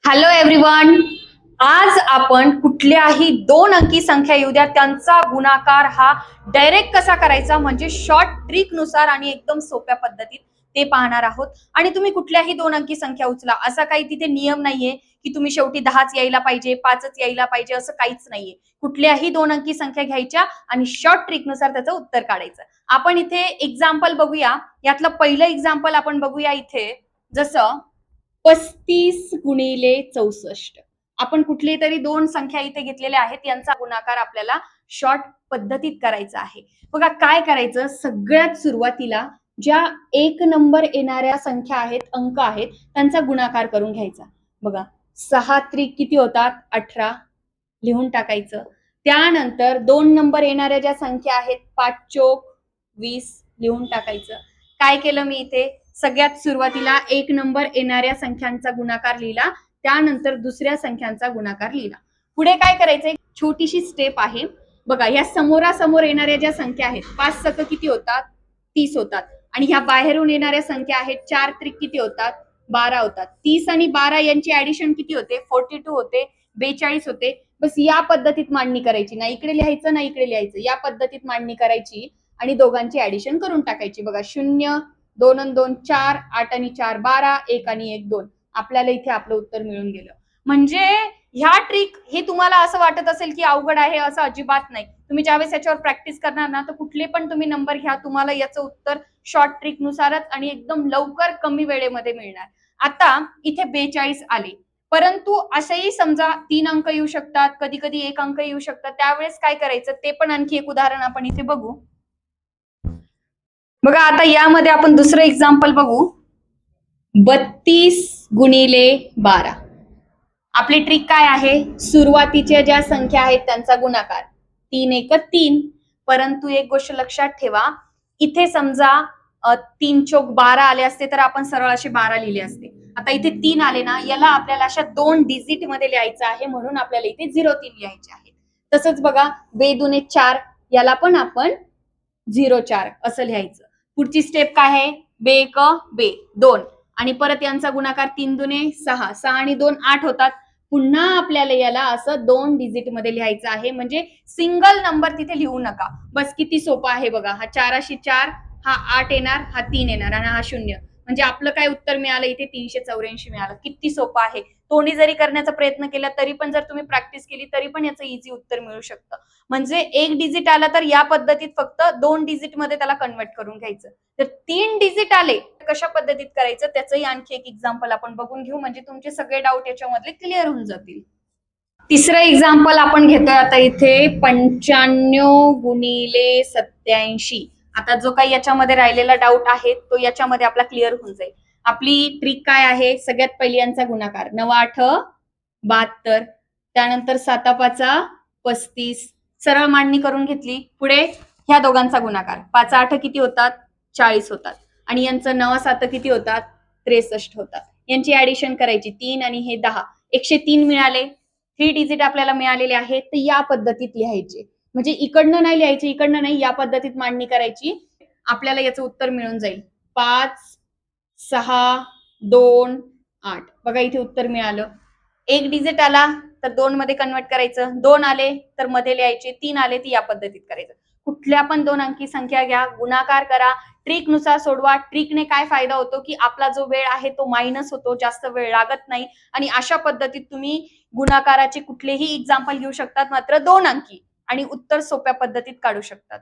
Hello everyone. आज आपण कुठल्याही दोन अंकी संख्या येऊ द्या त्यांचा गुणाकार हा डायरेक्ट कसा करायचा म्हणजे शॉर्ट ट्रिक नुसार आणि एकदम सोप्या पद्धतीत ते पाहणार आहोत. आणि तुम्ही कुठल्याही दोन अंकी संख्या उचला, असा काही तिथे नियम नाहीये की तुम्ही शेवटी 10च यायला पाहिजे, 5च यायला पाहिजे, असं काहीच नाहीये. कुठल्याही दोन अंकी संख्या घ्यायच्या आणि शॉर्ट ट्रिक नुसार त्याचं उत्तर काढायचं. आपण इथे एक्झाम्पल बघूया. यातलं पहिलं एक्झाम्पल आपण बघूया इथे. जसं 35 × 64. आपण कुठली तरी दोन संख्या इथे घेतलेल्या आहेत, यांचा गुणाकार आपल्याला शॉर्ट पद्धतीत करायचा आहे. बघा काय करायचं, सगळ्यात सुरुवातीला ज्या एक नंबर येणाऱ्या संख्या आहेत, अंक आहेत, त्यांचा गुणाकार करून घ्यायचा. बघा 6 त्रिक किती होतात, 18 लिहून टाकायचं. त्यानंतर 2 नंबर येणाऱ्या ज्या संख्या आहेत, 5 चोक 20 लिहून टाकायचं. काय केलं मी इथे, सगळ्यात सुरुवातीला एक नंबर येणाऱ्या संख्यांचा गुणाकार लिहिला, त्यानंतर दुसऱ्या संख्यांचा गुणाकार लिहिला. पुढे काय करायचंय, छोटीशी स्टेप आहे. बघा या समोरासमोर येणाऱ्या ज्या संख्या आहेत, 5 सक किती होतात, 30 होतात. आणि ह्या बाहेरून येणाऱ्या संख्या आहेत, 4 त्रिक किती होतात, 12 होतात. 30 आणि 12 यांची ऍडिशन किती होते, 42 होते, 42 होते. बस या पद्धतीत मांडणी करायची, ना इकडे लिहायचं ना इकडे लिहायचं, या पद्धतीत मांडणी करायची आणि दोघांची ऍडिशन करून टाकायची. बघा 0 2 आणि 2 4, 8 आणि 4 12, 1 आणि 1 2. आपल्याला इथे आपलं उत्तर मिळून गेलं. म्हणजे ह्या ट्रिक हे तुम्हाला असं वाटत असेल की अवघड आहे, असं अजिबात नाही. तुम्ही ज्यावेळेस याच्यावर प्रॅक्टिस करणार ना, तर कुठले पण तुम्ही नंबर घ्या, तुम्हाला याचं उत्तर शॉर्ट ट्रिक नुसारच आणि एकदम लवकर कमी वेळेमध्ये मिळणार. आता इथे 42 आले, परंतु असंही समजा 3 अंक येऊ शकतात, कधी कधी 1 अंक येऊ शकतात. त्यावेळेस काय करायचं ते पण आणखी एक उदाहरण आपण इथे बघू. बघा आता यामध्ये आपण दुसरं एक्झाम्पल बघू. 32 × 12. आपली ट्रिक काय आहे, सुरुवातीच्या ज्या संख्या आहेत त्यांचा गुणाकार. 3 1 3. परंतु एक गोष्ट लक्षात ठेवा, इथे समजा 3 चोक 12 आले असते तर आपण सरळ असे 12 लिहिले असते. आता इथे 3 आले ना, याला आपल्याला अशा 2 डिजिट मध्ये लिहायचं आहे, म्हणून आपल्याला इथे 03 लिहायचे आहे. तसंच बघा 2 2 4, याला पण आपण 04 असं लिहायचं. पुढची स्टेप काय आहे, 2 1 2 आणि परत यांचा गुणाकार 3 2 6, 6 आणि 2 8 होतात. पुन्हा आपल्याला याला असं 2 डिजिट मध्ये लिहायचं आहे, म्हणजे सिंगल नंबर तिथे लिहू नका. बस किती सोपं आहे बघा. हा 4 अशी 4, हा 8 येणार, हा 3 येणार आणि हा 0. म्हणजे आपलं काय उत्तर मिळालं इथे, 384 मिळालं. किती सोपं आहे. तोंडी जरी करण्याचा प्रयत्न केला तरी पण, जर तुम्ही प्रॅक्टिस केली तरी पण याचं इझी उत्तर मिळू शकतं. म्हणजे एक डिजिट आला तर या पद्धतीत फक्त 2 डिजिट मध्ये त्याला कन्वर्ट करून घ्यायचं. तर 3 डिजिट आले कशा पद्धतीत करायचं त्याचंही आणखी एक एक्झाम्पल आपण बघून घेऊ, म्हणजे तुमचे सगळे डाऊट याच्यामधले क्लिअर होऊन जातील. तिसरं एक्झाम्पल आपण घेतोय आता इथे, 95 × 87. आता जो काही याच्यामध्ये राहिलेला डाऊट आहे तो याच्यामध्ये आपला क्लिअर होऊन जाईल. आपली ट्रिक काय आहे, सगळ्यात पहिली यांचा गुणाकार 9 8 72, त्यानंतर 7 5 35. सरळ मांडणी करून घेतली. पुढे ह्या दोघांचा गुणाकार, 5 8 किती होतात, 40 होतात. आणि यांचं 9 7 किती होतात, 63 होतात. यांची ऍडिशन करायची, 3 आणि हे 10, 103 मिळाले. 3 डिजिट आपल्याला मिळालेले आहेत, तर या पद्धतीत लिहायचे. म्हणजे इकडनं नाही लिहायचे, इकडनं नाही, या पद्धतीत मांडणी करायची. आपल्याला याचं उत्तर मिळून जाईल 5 6 2 8. बघा इथे उत्तर मिळालं. एक डिजिट आला तर 2 मध्ये कन्वर्ट करायचं, 2 आले तर मध्ये लिहायचे, 3 आले तर या पद्धतीत करायचं. कुठल्या पण दोन अंकी संख्या घ्या, गुणाकार करा, ट्रिक नुसार सोडवा. ट्रिकने काय फायदा होतो की आपला जो वेळ आहे तो मायनस होतो, जास्त वेळ लागत नाही. आणि अशा पद्धतीत तुम्ही गुणाकाराचे कुठलेही एक्झाम्पल घेऊ शकतात, मात्र दोन अंकी, आणि उत्तर सोप्या पद्धतीत काढू शकतात.